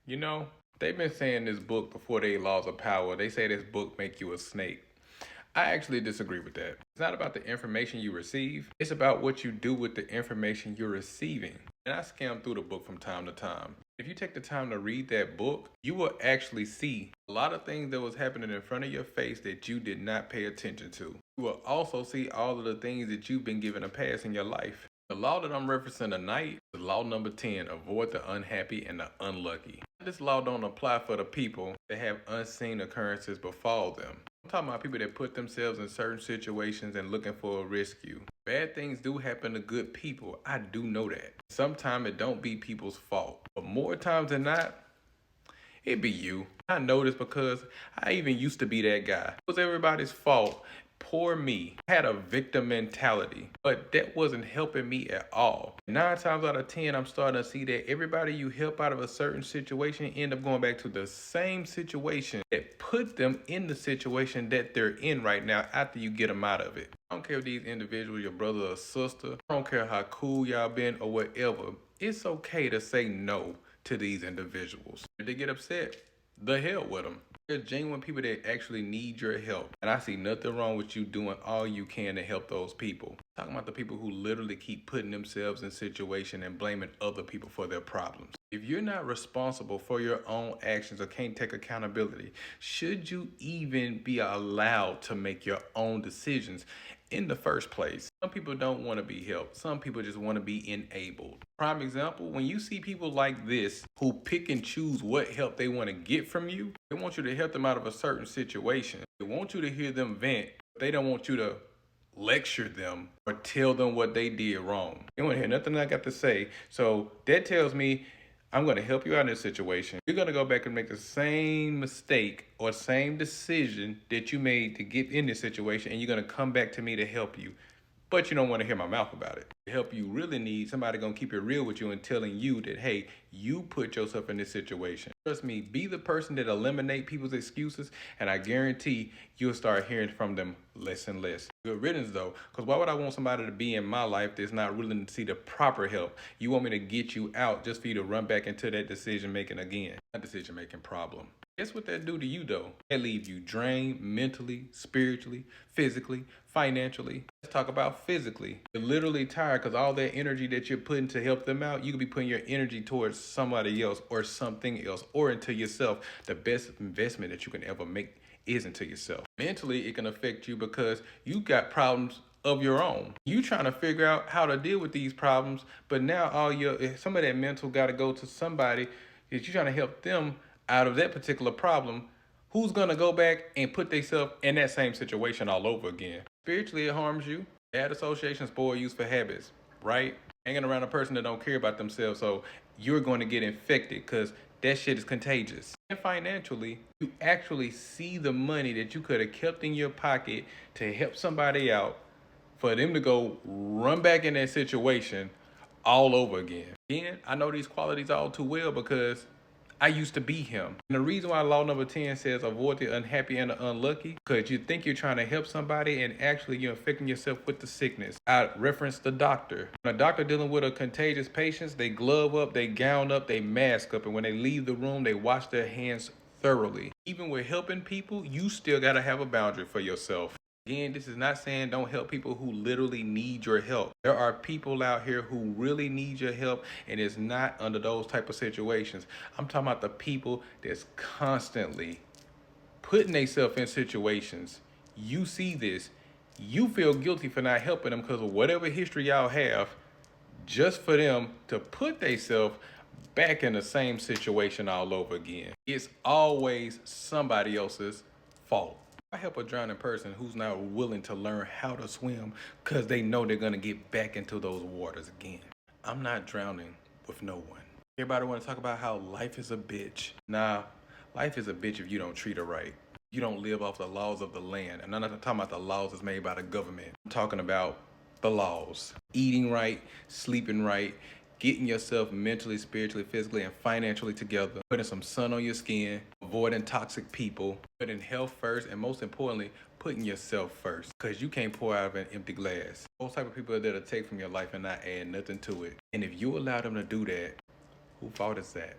You know, they've been saying this book before they laws of power. They say this book make you a snake. I actually disagree with that. It's not about the information you receive. It's about what you do with the information you're receiving. And I skim through the book from time to time. If you take the time to read that book, you will actually see a lot of things that was happening in front of your face that you did not pay attention to. You will also see all of the things that you've been given a pass in your life. The law that I'm referencing tonight is law number 10, avoid the unhappy and the unlucky. This law don't apply for the people that have unseen occurrences befall them. I'm talking about people that put themselves in certain situations and looking for a rescue. Bad things do happen to good people. I do know that. Sometimes it don't be people's fault. But more times than not, it be you. I know this because I even used to be that guy. It was everybody's fault. Poor me. I had a victim mentality, but that wasn't helping me at all. 9 times out of 10, I'm starting to see that everybody you help out of a certain situation end up going back to the same situation that put them in the situation that they're in right now after you get them out of it. I don't care if these individuals, your brother or sister, I don't care how cool y'all been or whatever. It's okay to say no to these individuals. If they get upset, the hell with them. There's genuine people that actually need your help. And I see nothing wrong with you doing all you can to help those people. I'm talking about the people who literally keep putting themselves in situation and blaming other people for their problems. If you're not responsible for your own actions or can't take accountability, should you even be allowed to make your own decisions in the first place? Some people don't want to be helped. Some people just want to be enabled. Prime example, when you see people like this who pick and choose what help they want to get from you, they want you to help them out of a certain situation. They want you to hear them vent, but they don't want you to lecture them or tell them what they did wrong. They don't want to hear nothing I got to say. So that tells me I'm going to help you out in this situation. You're going to go back and make the same mistake or same decision that you made to get in this situation, and you're going to come back to me to help you. But you don't want to hear my mouth about it. To help you really need somebody going to keep it real with you and telling you that, hey, you put yourself in this situation. Trust me, be the person that eliminate people's excuses, and I guarantee you'll start hearing from them less and less. Good riddance though, because why would I want somebody to be in my life that's not willing to see the proper help? You want me to get you out just for you to run back into that decision making again. That decision making problem. Guess what that do to you though? That leave you drained mentally, spiritually, physically, financially. Let's talk about physically. You're literally tired because all that energy that you're putting to help them out, you could be putting your energy towards somebody else or something else or into yourself. The best investment that you can ever make is into yourself. Mentally, it can affect you because you got problems of your own. You trying to figure out how to deal with these problems, but now some of that mental got to go to somebody that you're trying to help them out of that particular problem, who's going to go back and put themselves in that same situation all over again. Spiritually, it harms you. Bad associations spoil you for habits, right? Hanging around a person that don't care about themselves, so you're going to get infected because that shit is contagious. And financially, you actually see the money that you could have kept in your pocket to help somebody out, for them to go run back in that situation all over again. Again, I know these qualities all too well because I used to be him. And the reason why law number 10 says avoid the unhappy and the unlucky, because you think you're trying to help somebody and actually you're infecting yourself with the sickness. I reference the doctor. When a doctor dealing with a contagious patient, they glove up, they gown up, they mask up, and when they leave the room, they wash their hands thoroughly. Even with helping people, you still got to have a boundary for yourself. Again, this is not saying don't help people who literally need your help. There are people out here who really need your help, and it's not under those type of situations. I'm talking about the people that's constantly putting themselves in situations. You see this, you feel guilty for not helping them because of whatever history y'all have, just for them to put themselves back in the same situation all over again. It's always somebody else's fault. I help a drowning person who's not willing to learn how to swim because they know they're going to get back into those waters again. I'm not drowning with no one. Everybody want to talk about how life is a bitch. Nah, life is a bitch if you don't treat her right. You don't live off the laws of the land. And I'm not talking about the laws that's made by the government. I'm talking about the laws. Eating right, sleeping right, getting yourself mentally, spiritually, physically, and financially together, putting some sun on your skin, avoiding toxic people, putting health first, and most importantly, putting yourself first, because you can't pour out of an empty glass. Those type of people that'll take from your life and not add nothing to it. And if you allow them to do that, whose fault is that?